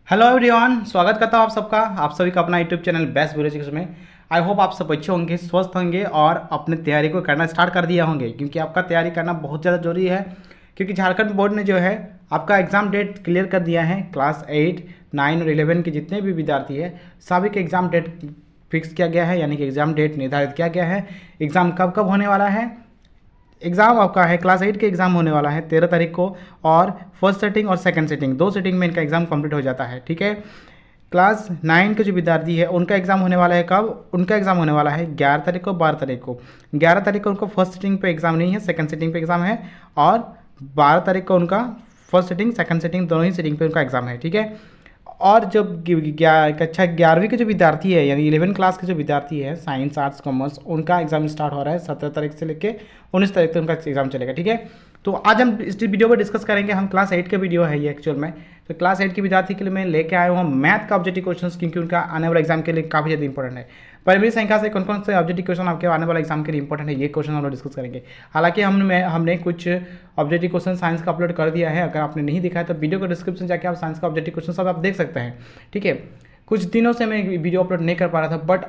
Hello everyone, स्वागत करता हूँ आप सबका, आप सभी का अपना यूट्यूब चैनल बेस्ट एजुकेशन में। आई होप आप सब अच्छे होंगे, स्वस्थ होंगे और अपने तैयारी को करना स्टार्ट कर दिया होंगे, क्योंकि आपका तैयारी करना बहुत ज़्यादा जरूरी है। क्योंकि झारखंड बोर्ड ने जो है आपका एग्ज़ाम डेट क्लियर कर दिया है। क्लास 8, 9 और 11 के जितने भी विद्यार्थी है सभी के एग्ज़ाम डेट फिक्स किया गया है, यानी कि एग्ज़ाम डेट निर्धारित किया गया है। एग्ज़ाम कब कब होने वाला है? एग्ज़ाम आपका है क्लास 8 के एग्ज़ाम होने वाला है 13 तारीख को, और फर्स्ट सेटिंग और सेकंड सेटिंग दो सेटिंग में इनका एग्ज़ाम कंप्लीट हो जाता है। ठीक है। क्लास 9 के जो विद्यार्थी है उनका एग्ज़ाम होने वाला है कब? उनका एग्ज़ाम होने वाला है 11 तारीख को, 12 तारीख को। 11 तारीख को उनको फर्स्ट सेटिंग पे एग्ज़ाम नहीं है, सेकंड सेटिंग पे एग्ज़ाम है। और 12 तारीख को उनका फर्स्ट सेटिंग सेकंड सेटिंग दोनों ही सेटिंग पे उनका एग्ज़ाम है। ठीक है। और जब कक्षा 11वीं के जो विद्यार्थी है, यानी 11 क्लास के जो विद्यार्थी है, साइंस आर्ट्स कॉमर्स, उनका एग्ज़ाम स्टार्ट हो रहा है 17 तारीख से लेकर 19 तारीख तक उनका एग्ज़ाम चलेगा। ठीक है। तो आज हम इस वीडियो पर डिस्कस करेंगे, हम क्लास 8 का वीडियो है ये एक्चुअल में। तो क्लास 8 के विद्यार्थी के लिए मैं लेके आया हूँ मैथ का ऑब्जेक्टिव क्वेश्चंस, क्योंकि उनका आने वाले एग्जाम के लिए काफ़ी ज़्यादा इंपॉर्टेंट है। प्राइमरी संख्या से कौन कौन से ऑब्जेक्टिव क्वेश्चन आपके आने वाले एग्जाम के लिए इंपॉर्टेंट है, ये क्वेश्चन हम लोग डिस्कस करेंगे। हालांकि हमने कुछ ऑब्जेक्टिव क्वेश्चन साइंस का अपलोड कर दिया है, अगर आपने नहीं देखा है तो वीडियो को डिस्क्रिप्शन जाके आप साइंस का ऑब्जेक्टिव क्वेश्चन सब आप देख सकते हैं। ठीक है। कुछ दिनों से मैं वीडियो अपलोड नहीं कर पा रहा था, but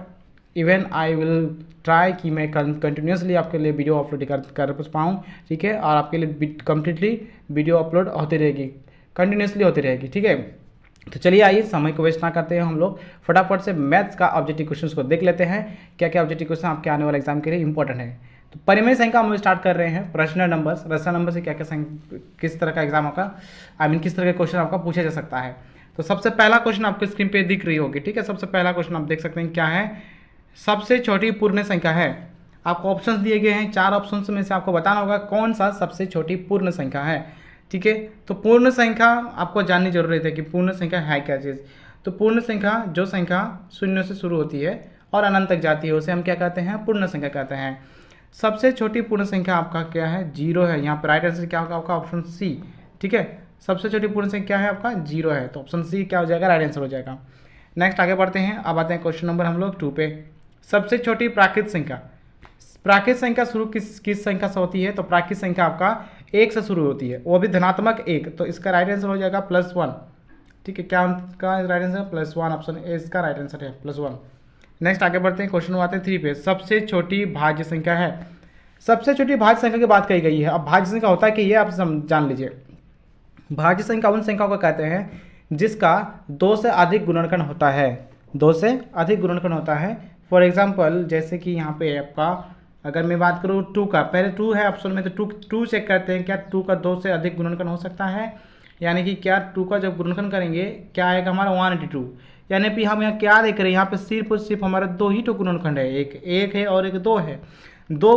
even I will try कि मैं कंटिन्यूसली आपके लिए वीडियो अपलोड कर पाऊँ। ठीक है। और आपके लिए कम्प्लीटली वीडियो अपलोड होती रहेगी, कंटिन्यूसली होती रहेगी। ठीक है। तो चलिए आइए, समय को वेस्ट ना करते हैं, हम लोग फटाफट से मैथ्स का ऑब्जेक्टिव क्वेश्चंस को देख लेते हैं। क्या क्या ऑब्जेक्टिव क्वेश्चन आपके आने वाले एग्जाम के लिए इंपॉर्टेंट है। तो परिमेय संख्या हम लोग स्टार्ट कर रहे हैं। रैशनल नंबर से क्या क्या किस तरह का एग्जाम आपका किस तरह का क्वेश्चन आपका पूछा जा सकता है। तो सबसे पहला क्वेश्चन आपको स्क्रीन पे दिख रही होगी। ठीक है। सबसे पहला क्वेश्चन आप देख सकते हैं क्या है। सबसे छोटी पूर्ण संख्या है। आपको ऑप्शंस दिए गए हैं, 4 ऑप्शंस में से आपको बताना होगा कौन सा सबसे छोटी पूर्ण संख्या है। ठीक है। तो पूर्ण संख्या आपको जाननी जरूरत है कि पूर्ण संख्या है क्या चीज़। तो पूर्ण संख्या जो संख्या शून्य से शुरू होती है और अनंत तक जाती है उसे हम क्या कहते हैं? पूर्ण संख्या कहते हैं। सबसे छोटी पूर्ण संख्या आपका क्या है? 0 है। यहाँ पर राइट आंसर क्या होगा आपका? Option C. ठीक है। सबसे छोटी पूर्ण संख्या क्या है आपका? 0 है। तो ऑप्शन सी क्या हो जाएगा? राइट आंसर हो जाएगा। नेक्स्ट आगे बढ़ते हैं। अब आते हैं क्वेश्चन नंबर हम लोग 2 पे। सबसे छोटी प्राकृत संख्या। प्राकृत संख्या शुरू किस संख्या से होती है? तो प्राकृत संख्या आपका 1 से शुरू होती है, वो भी धनात्मक 1। तो इसका राइट आंसर हो जाएगा +1। ठीक है। क्या उनका राइट आंसर? +1। ऑप्शन ए इसका राइट आंसर है, +1। नेक्स्ट आगे बढ़ते हैं, क्वेश्चन आते हैं 3 पे। सबसे छोटी भाज्य संख्या है। सबसे छोटी भाज्य संख्या की बात कही गई है। अब भाज्य संख्या होता है कि ये आप जान लीजिए। भाज्य संख्या उन संख्याओं को कहते हैं जिसका 2 से अधिक गुणनखंड होता है। 2 से अधिक गुणनखंड होता है। फॉर एग्जाम्पल जैसे कि यहाँ पे आपका अगर मैं बात करूँ 2 का, पहले 2 है ऑप्शन में, तो 2 चेक करते हैं क्या 2 का 2 से अधिक गुणनखंड हो सकता है। यानी कि क्या 2 का जब गुणनखंड करेंगे क्या आएगा हमारा? 182। यानी कि हम यहाँ क्या देख रहे हैं? यहाँ पे सिर्फ और सिर्फ हमारा 2 ही तो गुणनखंड है, एक है और एक 2 है। दो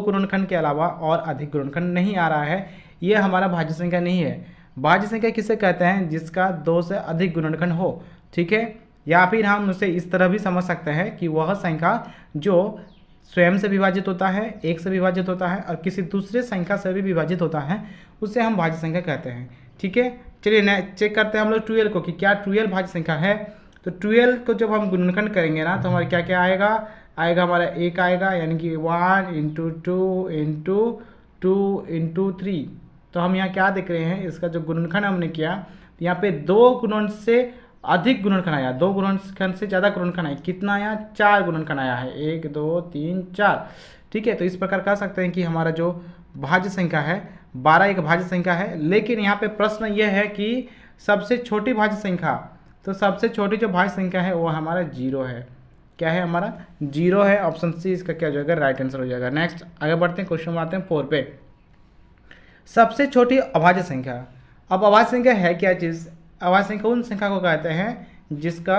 गुणनखंड के अलावा और अधिक गुणनखंड नहीं आ रहा है। ये हमारा भाज्य संख्या नहीं है। भाज्य संख्या किसे कहते हैं? जिसका 2 से अधिक गुणनखंड हो। ठीक है। या फिर हम उसे इस तरह भी समझ सकते हैं कि वह संख्या जो स्वयं से विभाजित होता है, 1 से विभाजित होता है और किसी दूसरे संख्या से भी विभाजित होता है, उसे हम भाज्य संख्या कहते हैं। ठीक है। चलिए चेक करते हैं हम लोग 12 को कि क्या 12 भाज्य संख्या है। तो 12 को जब हम गुणनखंड करेंगे ना, तो हमारे क्या क्या आएगा हमारा 1 आएगा, यानी कि 1 × 2 × 2 × 3। तो हम यहाँ क्या देख रहे हैं? इसका जो गुणनखंड हमने किया, तो यहाँ पे 2 गुणन से अधिक गुणनखंड आया, 2 गुणनखंड से ज़्यादा गुणनखंड आया। कितना आया? 4 गुणनखंड आया है, 1 2 3 4। ठीक है। तो इस प्रकार कह सकते हैं कि हमारा जो भाज्य संख्या है 12 एक भाज्य संख्या है। लेकिन यहाँ पे प्रश्न यह है कि सबसे छोटी भाज्य संख्या, तो सबसे छोटी जो भाज्य संख्या है वो हमारा 0 है। क्या है हमारा? 0 है। ऑप्शन सी इसका क्या हो जाएगा? राइट आंसर हो जाएगा। नेक्स्ट आगे बढ़ते हैं, क्वेश्चन आते हैं 4 पे। सबसे छोटी अभाज्य संख्या। अब अभाज्य संख्या है क्या चीज़? अभाज्य संख्या उन संख्या को कहते हैं जिसका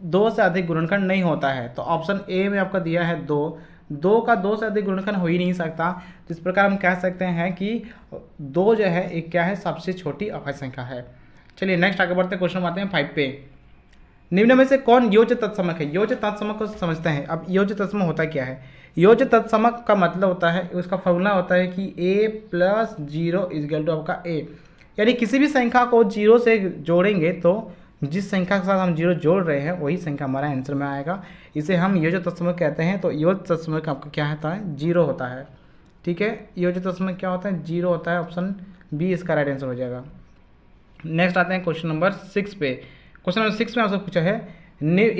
2 से अधिक गुणनखंड नहीं होता है। तो ऑप्शन ए में आपका दिया है 2 का 2 से अधिक गुणनखंड हो ही नहीं सकता। तो इस प्रकार हम कह सकते हैं कि 2 जो है एक क्या है? सबसे छोटी अभाज्य संख्या है। चलिए नेक्स्ट आगे बढ़ते हैं, क्वेश्चन आते हैं 5 पे। निम्न में से कौन योज्य तत्समक है? योज्य तत्समक को समझते हैं। अब योज्य तत्समक होता क्या है? योज्य तत्समक का मतलब होता है, उसका फॉर्मूला होता है कि a + 0 = आपका a। यानी किसी भी संख्या को 0 से जोड़ेंगे तो जिस संख्या के साथ हम 0 जोड़ रहे हैं वही संख्या हमारा आंसर में आएगा। इसे हम योज्य तत्समक कहते हैं। तो योज्य तत्समक आपका क्या होता है? 0 होता है। ठीक है। योज्य तत्समक क्या होता है? 0 होता है। ऑप्शन बी इसका राइट आंसर हो जाएगा। नेक्स्ट आते हैं क्वेश्चन नंबर 6 पे। क्वेश्चन नंबर 6 में आपसे पूछा है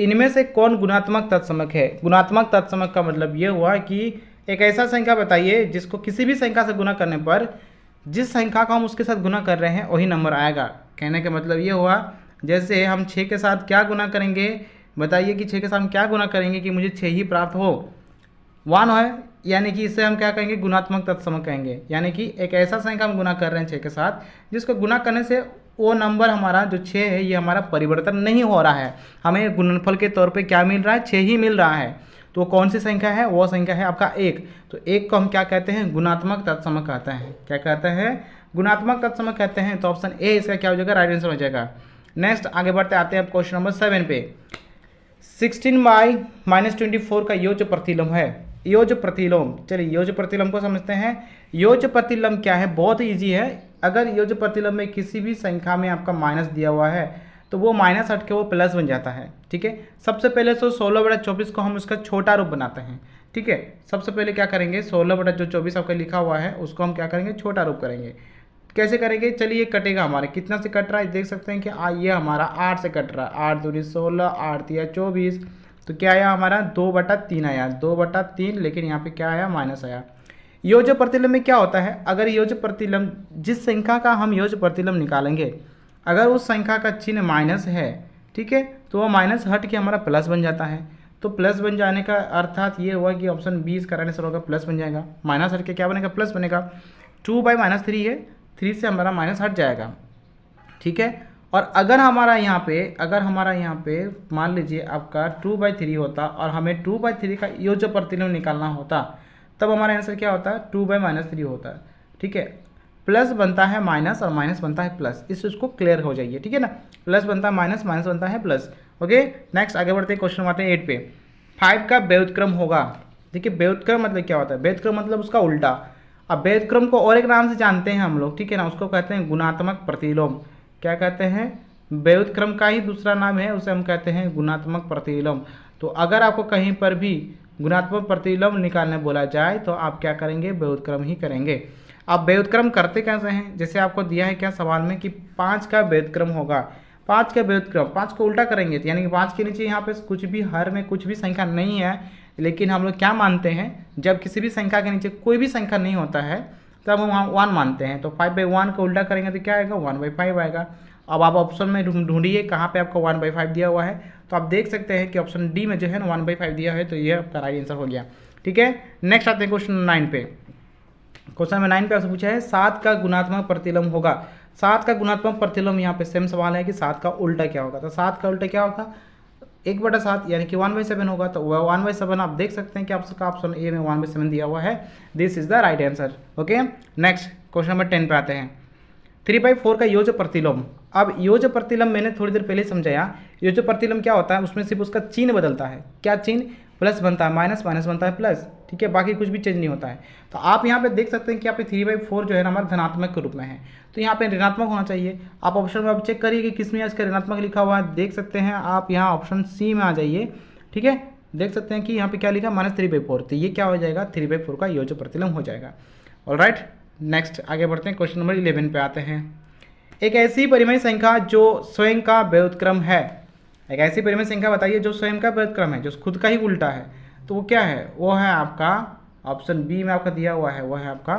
इनमें से कौन गुणात्मक तत्समक है। गुणात्मक तत्समक का मतलब ये हुआ कि एक ऐसा संख्या बताइए जिसको किसी भी संख्या से गुना करने पर जिस संख्या को हम उसके साथ गुना कर रहे हैं वही नंबर आएगा। कहने का मतलब ये हुआ जैसे हम 6 के साथ क्या गुना करेंगे, बताइए कि 6 के साथ हम क्या गुना करेंगे कि मुझे 6 ही प्राप्त हो, 1 है, यानी कि इसे हम क्या कहेंगे गुणात्मक तत्समक कहेंगे। यानी कि एक ऐसा संख्या हम गुना कर रहे हैं 6 के साथ जिसको गुना करने से वो नंबर हमारा जो 6 है ये हमारा परिवर्तन नहीं हो रहा है, हमें गुणनफल के तौर पे क्या मिल रहा है, 6 ही मिल रहा है। तो कौन सी संख्या है, वो संख्या है आपका 1। तो 1 को हम क्या कहते हैं गुणात्मक तत्समक कहते हैं। क्या कहते हैं, गुणात्मक तत्समक कहते हैं। तो ऑप्शन ए इसका क्या हो जाएगा, राइट आंसर हो जाएगा। नेक्स्ट आगे बढ़ते आते हैं क्वेश्चन नंबर 7 पे। 16/-24 का योज्य प्रतिलोम है। योज्य प्रतिलोम, चलिए योज्य प्रतिलोम को समझते हैं। योज्य प्रतिलोम क्या है, बहुत ईजी है। अगर योज्य प्रतिलोम में किसी भी संख्या में आपका माइनस दिया हुआ है तो वो माइनस हट के वो प्लस बन जाता है। ठीक है, सबसे पहले तो 16/24 को हम उसका छोटा रूप बनाते हैं। ठीक है, सबसे पहले क्या करेंगे, 16/24 आपका लिखा हुआ है उसको हम क्या करेंगे, छोटा रूप करेंगे। कैसे करेंगे, चलिए कटेगा हमारे कितना से कट रहा है, देख सकते हैं कि ये हमारा 8 से कट रहा है। 8 दूनी 16, 8 तिया 24, तो क्या आया हमारा 2/3 आया, 2/3, लेकिन यहाँ पे क्या आया, माइनस आया। योज्य प्रतिलोम में क्या होता है, अगर योज्य प्रतिलोम जिस संख्या का हम योज्य प्रतिलोम निकालेंगे अगर उस संख्या का चिन्ह माइनस है, ठीक है, तो वो माइनस हट के हमारा प्लस बन जाता है। तो प्लस बन जाने का अर्थात ये हुआ कि ऑप्शन 20 का आंसर होगा, प्लस बन जाएगा। माइनस हट के क्या बनेगा, प्लस बनेगा। 2/-3 है, 3 से हमारा माइनस हट जाएगा। ठीक है, और अगर हमारा यहाँ पे मान लीजिए आपका 2/3 होता और हमें 2/3 का योज्य प्रतिलोम निकालना होता, तब हमारा आंसर क्या होता है, 2/-3 होता है। ठीक है, प्लस बनता है माइनस और माइनस बनता है प्लस, इस उसको क्लियर हो जाइए। ठीक है ना, प्लस बनता है माइनस, माइनस बनता है प्लस। ओके, नेक्स्ट आगे बढ़ते हैं, क्वेश्चन आते हैं 8 पे। 5 का व्युत्क्रम होगा। देखिए व्युत्क्रम मतलब क्या होता है, व्युत्क्रम मतलब उसका उल्टा। अब व्युत्क्रम को और एक नाम से जानते हैं हम लोग, ठीक है ना, उसको कहते हैं गुणात्मक प्रतिलोम। क्या कहते हैं, व्युत्क्रम का ही दूसरा नाम है, उसे हम कहते हैं गुणात्मक प्रतिलोम। तो अगर आपको कहीं पर भी गुणात्मक प्रतिलोम निकालने बोला जाए तो आप क्या करेंगे, व्युत्क्रम ही करेंगे। आप व्युत्क्रम करते कैसे हैं, जैसे आपको दिया है क्या सवाल में कि 5 का व्युत्क्रम होगा। 5 का व्युत्क्रम, 5 को उल्टा करेंगे तो यानी कि 5 के नीचे यहाँ पे कुछ भी, हर में कुछ भी संख्या नहीं है, लेकिन हम लोग क्या मानते हैं, जब किसी भी संख्या के नीचे कोई भी संख्या नहीं होता है तब हम वहाँ 1 मानते हैं। तो 5/1 को उल्टा करेंगे तो क्या आएगा, 1/5 आएगा। अब आप ऑप्शन में ढूंढिए कहाँ पे आपको 1/5 दिया हुआ है, तो आप देख सकते हैं कि ऑप्शन डी में जो है ना 1/5 दिया है, तो ये आपका राइट आंसर हो गया। ठीक है, नेक्स्ट आते हैं क्वेश्चन 9 पे। क्वेश्चन नंबर 9 पे आपसे पूछा है 7 का गुणात्मक प्रतिलोम होगा। 7 का गुणात्मक प्रतिलोम, यहाँ पे सेम सवाल है कि 7 का उल्टा क्या होगा। तो 7 का उल्टा क्या होगा, 1/7 यानी कि 1/7 होगा। तो वह 1/7 आप देख सकते हैं कि आपका ऑप्शन ए में 1/7 दिया हुआ है। This is the right answer. Okay, next question number 10 पे आते हैं। 3/4 का योज्य प्रतिलोम। अब योज्य प्रतिलोम मैंने थोड़ी देर पहले समझाया। योज्य प्रतिलोम क्या होता है, उसमें सिर्फ उसका चिन्ह बदलता है। क्या चिन्ह, प्लस बनता है माइनस, माइनस बनता है प्लस। ठीक है, बाकी कुछ भी चेंज नहीं होता है। तो आप यहाँ पे देख सकते हैं कि यहाँ पे 3/4 जो है ना हमारा धनात्मक के रूप में है, तो यहाँ पे ऋणात्मक होना चाहिए। आप ऑप्शन में अब चेक करिए कि किस में इसका ऋणात्मक लिखा हुआ है, देख सकते हैं आप यहाँ ऑप्शन सी में आ जाइए। ठीक है, देख सकते हैं कि यहाँ पे क्या लिखा है, -3/4। तो ये क्या हो जाएगा, 3/4 का योज्य प्रतिलोम हो जाएगा। ऑलराइट, नेक्स्ट आगे बढ़ते हैं, क्वेश्चन नंबर 11 पे आते हैं। एक ऐसी परिमेय संख्या जो स्वयं का व्युत्क्रम है। एक ऐसी परिमेय संख्या बताइए जो स्वयं का व्युत्क्रम है, जो खुद का ही उल्टा है। तो वो क्या है, वो है आपका ऑप्शन बी में आपका दिया हुआ है, वो है आपका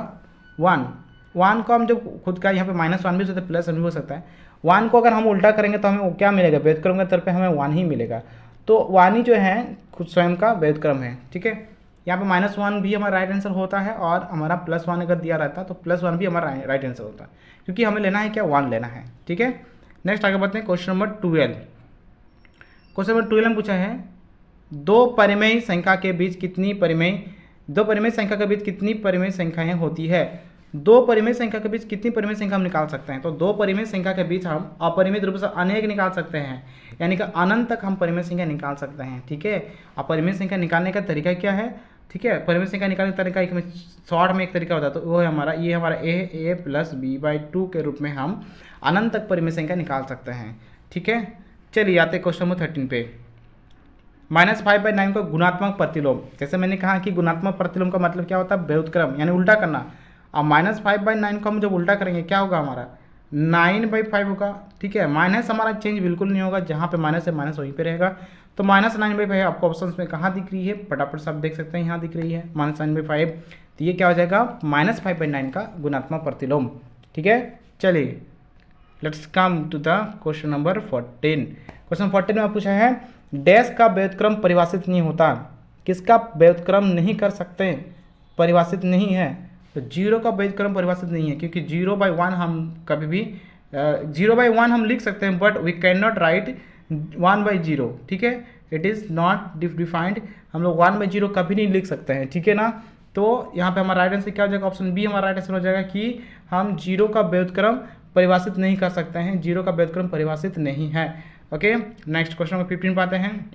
1 को हम जब खुद का, यहाँ पे -1 भी हो सकता है, +1 भी हो सकता है। 1 को अगर हम उल्टा करेंगे तो हमें वो क्या मिलेगा, व्युत्क्रम के तौर पे हमें 1 ही मिलेगा। तो 1 ही जो है खुद स्वयं का व्युत्क्रम है। ठीक है, यहाँ पे -1 भी हमारा राइट आंसर होता है, और हमारा +1 अगर दिया रहता तो +1 भी हमारा राइट आंसर होता है, क्योंकि हमें लेना है क्या, 1 लेना है। ठीक है, नेक्स्ट आगे बढ़ते हैं, क्वेश्चन नंबर 12। क्वेश्चन नंबर 12 में पूछा है दो परिमेय संख्या के बीच कितनी परिमेय संख्याएं होती है। दो परिमेय संख्या के बीच कितनी परिमेय संख्या हम निकाल सकते हैं। तो दो परिमेय संख्या के बीच हम अपरिमित रूप से अनेक निकाल सकते हैं, यानी कि अनंत तक हम परिमेय संख्या निकाल सकते हैं। ठीक है, अपरिमेय संख्या निकालने का तरीका क्या है, ठीक है, परिमेय संख्या निकालने का तरीका एक में शॉर्ट में एक तरीका होता है, तो वो है हमारा a + b/2 के रूप में हम अनंत तक परिमेय संख्या निकाल सकते हैं। ठीक है, चलिए आते क्वेश्चन नंबर 13 पे। -5/9 का गुणात्मक प्रतिलोम। जैसे मैंने कहा कि गुणात्मक प्रतिलोम का मतलब क्या होता है, व्युत्क्रम यानी उल्टा करना। अब -5/9 को हम जब उल्टा करेंगे क्या होगा हमारा, 9/5 होगा। ठीक है, माइनस हमारा चेंज बिल्कुल नहीं होगा, जहाँ पे माइनस है माइनस वहीं पे रहेगा। तो -9/5 आपको ऑप्शन में कहाँ दिख रही है, फटाफट से आप देख सकते हैं यहाँ दिख रही है -9/5। तो ये क्या हो जाएगा, -5/9 का गुणात्मक प्रतिलोम। ठीक है, चलिए let's come to the question number 14। Question 14 में पूछा है डैश का व्युत्क्रम परिभाषित नहीं होता। किसका व्युत्क्रम नहीं कर सकते, परिभाषित नहीं है। तो 0 का व्युत्क्रम परिभाषित नहीं है, क्योंकि 0/1 हम कभी भी 0/1 हम लिख सकते हैं, but we can not write 1/0। ठीक है, इट इज़ नॉट डिफाइंड, हम लोग 1/0 कभी नहीं लिख सकते हैं। ठीक है ना, तो यहाँ पे हमारा राइट आंसर क्या हो जाएगा, ऑप्शन बी हमारा राइट आंसर हो जाएगा कि हम 0 का व्युत्क्रम परिभाषित नहीं कर सकते हैं, 0 का व्युत्क्रम परिभाषित नहीं है। ओके, नेक्स्ट क्वेश्चन नंबर 15 पाते हैं।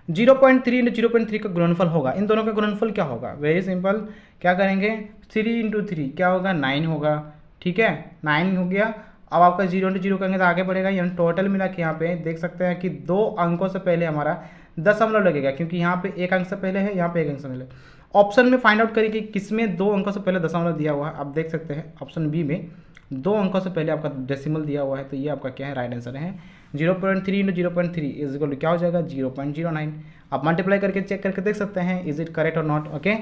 0.3 × 0.3 का गुणनफल होगा, इन दोनों का गुणनफल क्या होगा, वेरी सिंपल, क्या करेंगे 3 × 3 क्या होगा 9 होगा। ठीक है, 9 हो गया। अब आपका 0 × 0 करेंगे तो आगे बढ़ेगा, यानी टोटल मिला के यहाँ पे देख सकते हैं कि 2 अंकों से पहले हमारा दशमलव लगेगा, क्योंकि यहाँ पे 1 अंक से पहले है, यहाँ पे 1 अंक से पहले। ऑप्शन में फाइंड आउट करिए कि किसमें 2 अंकों से पहले दशमलव दिया हुआ है। आप देख सकते हैं ऑप्शन बी में 2 अंकों से पहले आपका डेसिमल दिया हुआ है, तो ये आपका क्या है, राइट आंसर है। 0.3 × 0.3 इज इक्वल टू क्या हो जाएगा 0.09। आप मल्टीप्लाई करके चेक करके देख सकते हैं इज इट करेक्ट और नॉट। ओके,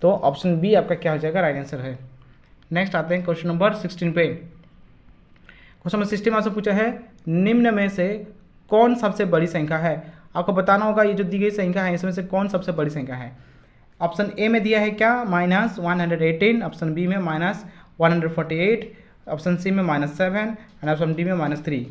तो ऑप्शन बी आपका क्या हो जाएगा, राइट आंसर है। नेक्स्ट आते हैं क्वेश्चन नंबर 16 पे। क्वेश्चन नंबर 16 में आपसे पूछा है निम्न में से कौन सबसे बड़ी संख्या है। आपको बताना होगा ये जो दी गई संख्या है इसमें से कौन सबसे बड़ी संख्या है। ऑप्शन ए में दिया है क्या -118, ऑप्शन बी में -148, ऑप्शन सी में -7 एंड ऑप्शन डी में -3।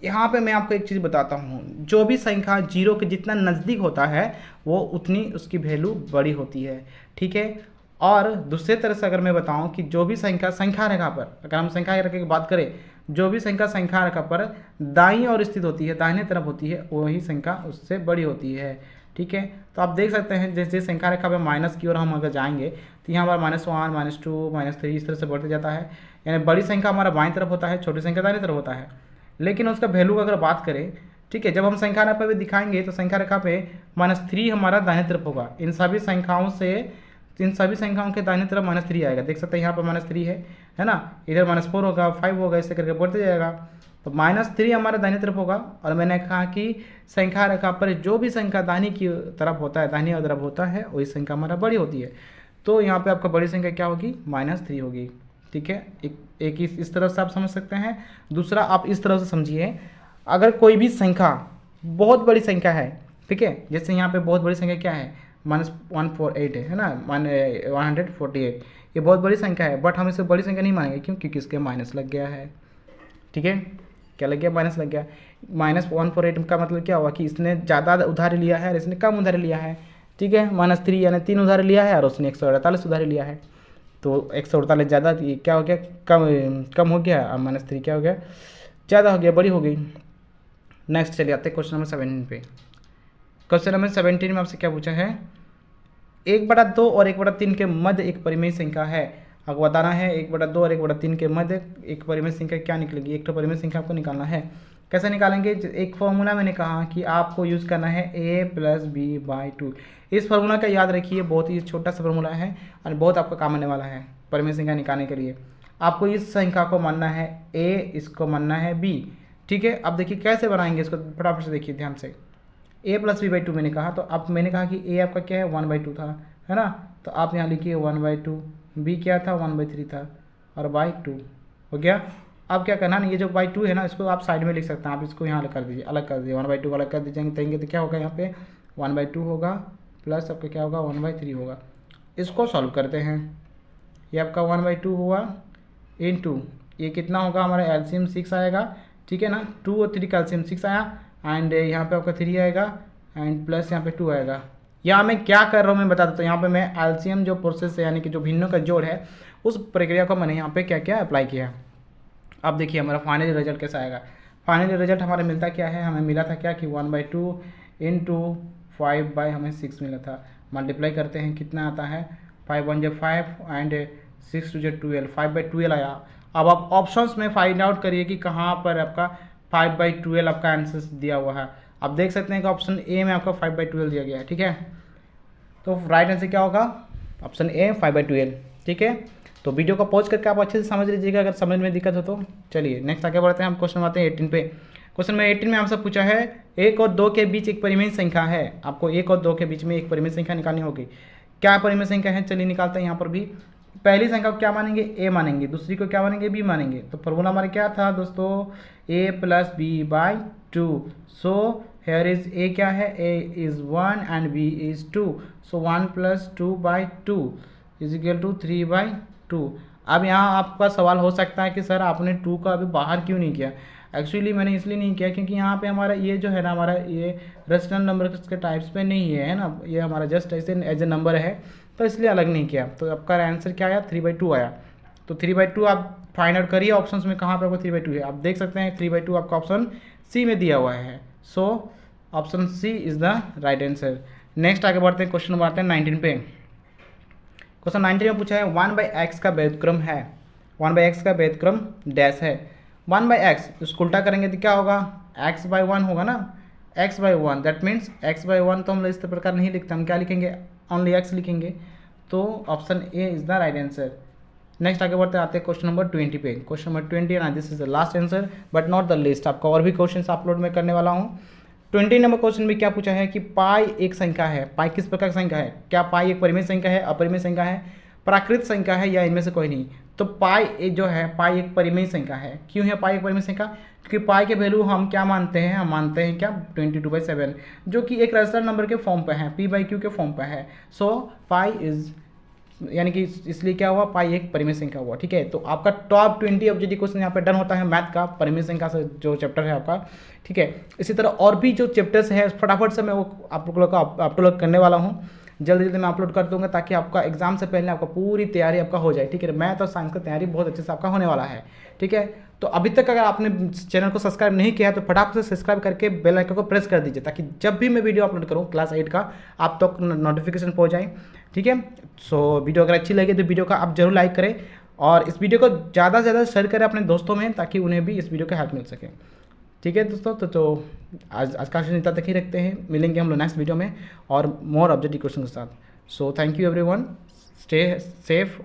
यहाँ पे मैं आपको एक चीज़ बताता हूँ, जो भी संख्या 0 के जितना नज़दीक होता है वो उतनी उसकी वैल्यू बड़ी होती है। ठीक है, और दूसरे तरह से अगर मैं बताऊँ कि जो भी संख्या रेखा पर, अगर हम संख्या रेखा की बात करें, जो भी संख्या रेखा पर दाईं ओर स्थित होती है, दाहिने तरफ होती है, वही संख्या उससे बड़ी होती है। ठीक है, तो आप देख सकते हैं जैसे संख्या रेखा पे माइनस की ओर हम अगर जाएंगे तो यहाँ पर -1, -2, -3 इस तरह से बढ़ते जाता है, यानी बड़ी संख्या हमारा बाईं तरफ होता है, छोटी संख्या दाहिने तरफ होता है। लेकिन उसका वैल्यू अगर बात करें, ठीक है, जब हम संख्या रेखा पे दिखाएंगे तो संख्या रेखा पे -3 हमारा दाहिने तरफ होगा। इन सभी संख्याओं के दाहिने तरफ -3 आएगा। देख सकते हैं यहाँ पर -3 है ना, इधर -4 होगा, 5 होगा, ऐसे करके बढ़ते जाएगा। तो -3 हमारा दाहिने तरफ होगा। और मैंने कहा कि संख्या रेखा पर जो भी संख्या दाहिनी की तरफ होता है, दाहिनी तरफ होता है, वही संख्या हमारा बड़ी होती है। तो यहाँ पे आपका बड़ी संख्या क्या होगी, -3 होगी। ठीक है, एक इस तरह से आप समझ सकते हैं। दूसरा आप इस तरह से समझिए, अगर कोई भी संख्या बहुत बड़ी संख्या है, ठीक है, जैसे यहाँ पे बहुत बड़ी संख्या क्या है -148 है ना, 148, ये बहुत बड़ी संख्या है, बट हम इसे बड़ी संख्या नहीं मानेंगे। क्यों, क्योंकि इसके माइनस लग गया है। ठीक है, क्या लग गया, माइनस लग गया। -148 का मतलब क्या हुआ कि इसने ज़्यादा उधारी लिया है और इसने कम उधारी लिया है। ठीक है, -3 यानी 3 उधारी लिया है और उसने 148 उधारी लिया है। तो 148 ज़्यादा, क्या हो गया, कम हो गया, और -3 क्या हो गया, ज़्यादा हो गया, बड़ी हो गई। नेक्स्ट चलिए आते हैं क्वेश्चन नंबर 17 पे। क्वेश्चन नंबर 17 में आपसे क्या पूछा है, 1/2 और 1/3 के मध्य एक परिमेय संख्या है। आपको बताना है 1/2 और 1/3 के मध्य एक परिमेय संख्या क्या निकलेगी। एक तो परिमेय संख्या आपको निकालना है। कैसे निकालेंगे, एक फॉर्मूला मैंने कहा कि आपको यूज़ करना है a + b/2। इस फार्मूला का याद रखिए, बहुत ही छोटा सा फार्मूला है और बहुत आपका काम आने वाला है परिमेय संख्या निकालने के लिए। आपको इस संख्या को मानना है a, इसको मानना है b। ठीक है, अब देखिए कैसे बनाएंगे इसको, फटाफट से देखिए ध्यान से। a + b/2 मैंने कहा, तो अब मैंने कहा कि a आपका क्या है 1/2 था, है ना, तो आप यहाँ लिखिए 1/2, b क्या था 1/3 था, और /2 हो गया। अब क्या करना है, ये जो /2 है ना, इसको आप साइड में लिख सकते हैं, आप इसको यहाँ कर दीजिए, अलग कर दीजिए, 1/2 अलग कर दीजिएंगे तो क्या होगा, यहाँ पे 1/2 होगा प्लस आपका क्या होगा 1/3 होगा। इसको सॉल्व करते हैं, ये आपका 1/2 हुआ इंटू ये कितना होगा, हमारा एलसीएम 6 आएगा। ठीक है ना, 2 और 3 का एलसीएम 6 आया, एंड यहाँ पे आपका 3 आएगा, एंड प्लस यहाँ पे 2 आएगा। यहाँ मैं क्या कर रहा हूँ मैं बता देता हूँ। यहाँ पे मैं एलसीएम जो प्रोसेस है, यानी कि जो भिन्नों का जोड़ है, उस प्रक्रिया को मैंने यहाँ पे क्या क्या अप्लाई किया। अब देखिए हमारा फाइनली रिजल्ट कैसा आएगा। फाइनली रिजल्ट हमारा मिलता क्या है, हमें मिला था क्या कि 1/2 इंटू 5/6 मिला था। मल्टीप्लाई करते हैं, कितना आता है 5 1 5 एंड 6 2 12, 5/12 आया। अब आप ऑप्शंस में फाइंड आउट करिए कि कहाँ पर आपका 5/12 आपका आंसर दिया हुआ है। आप देख सकते हैं कि ऑप्शन ए में आपका 5/12 दिया गया है। ठीक है, तो राइट आंसर क्या होगा, ऑप्शन ए 5/12। ठीक है, तो वीडियो को पॉज करके आप अच्छे से समझ लीजिएगा अगर समझ में दिक्कत हो तो। चलिए नेक्स्ट आगे बढ़ते हैं, हम क्वेश्चन आते हैं 18 पे। क्वेश्चन में 18 में हमसे पूछा है 1 और 2 के बीच एक परिमेय संख्या है, आपको 1 और 2 के बीच में एक परिमेय संख्या निकालनी होगी। क्या परिमेय संख्या है, चलिए निकालते हैं। यहाँ पर भी पहली संख्या को क्या मानेंगे, ए मानेंगे, दूसरी को क्या मानेंगे, बी मानेंगे। तो फॉर्मूला हमारे क्या था दोस्तों, a + b/2। So here is a क्या है, a is 1 and b is 2। सो 1 + 2/2 = 3/2। अब यहाँ आपका सवाल हो सकता है कि सर आपने 2 का अभी बाहर क्यों नहीं किया। एक्चुअली मैंने इसलिए नहीं किया क्योंकि यहाँ पे हमारा ये जो है ना, हमारा ये रेशनल नंबर के टाइप्स पे नहीं है ना, ये हमारा जस्ट ऐसे एज ए नंबर है, तो इसलिए अलग नहीं किया। तो आपका आंसर क्या आया, 3/2 आया। तो 3/2 आप फाइंड आउट करिए ऑप्शंस में कहाँ पे आपको 3/2 है। आप देख सकते हैं 3/2 आपका ऑप्शन सी में दिया हुआ है। So option C is the right answer. Next आगे बढ़ते हैं, क्वेश्चन नंबर आते हैं 19 पे। क्वेश्चन 19 में पूछा है 1/x का व्युत्क्रम है, 1/x का व्युत्क्रम डैश है। 1/x इसको उल्टा करेंगे तो क्या होगा, x/1 होगा ना, x/1 दैट मीन्स x/1 तो हम इस प्रकार नहीं लिखते, हम क्या लिखेंगे, ओनली x लिखेंगे। तो option A is the right answer. Next आगे बढ़ते आते हैं क्वेश्चन नंबर 20 पे। Question number 20 and this is the last answer but not the list. आपका और भी क्वेश्चन अपलोड में करने वाला हूँ। 20 नंबर क्वेश्चन में क्या पूछा है कि पाई एक संख्या है। पाई किस प्रकार की संख्या है, क्या पाई एक परिमेय संख्या है, अपरिमेय संख्या है, प्राकृत संख्या है, या इनमें से कोई नहीं। तो पाई एक जो है, पाई एक परिमेय संख्या है। क्यों है पाई एक परिमेय संख्या, क्योंकि पाई के वैल्यू हम क्या मानते हैं, हम मानते हैं क्या, 22/7, जो कि एक रेशनल नंबर के फॉर्म पे है, p/q के फॉर्म पे है। सो पाई इज यानी कि इसलिए क्या हुआ, पाई एक परिमेय संख्या हुआ। ठीक है, तो आपका टॉप 20 ऑब्जेक्टिव क्वेश्चन यहाँ पे डन होता है मैथ का, परिमेय संख्या से जो चैप्टर है आपका। ठीक है, इसी तरह और भी जो चैप्टर्स है फटाफट से मैं वो आप लोग का अपलोड करने वाला हूँ, जल्दी जल्दी मैं अपलोड कर दूंगा ताकि आपका एग्जाम से पहले आपका पूरी तैयारी आपका हो जाए। ठीक है, मैथ और साइंस का तैयारी बहुत अच्छे से आपका होने वाला है। ठीक है, तो अभी तक अगर आपने चैनल को सब्सक्राइब नहीं किया है तो फटाफट से सब्सक्राइब करके बेल आइकन को प्रेस कर दीजिए ताकि जब भी मैं वीडियो अपलोड करूँ क्लास 8 का आप तक नोटिफिकेशन पहुँच जाए। ठीक है, सो वीडियो अगर अच्छी लगे तो वीडियो का आप जरूर लाइक करें और इस वीडियो को ज़्यादा से ज़्यादा शेयर करें अपने दोस्तों में ताकि उन्हें भी इस वीडियो का हेल्प मिल सके। ठीक है दोस्तों, तो आज का सेशन इतना तक ही रखते हैं, मिलेंगे हम लोग नेक्स्ट वीडियो में और मोर ऑब्जेक्टिव क्वेश्चन के साथ। So thank you everyone, stay safe.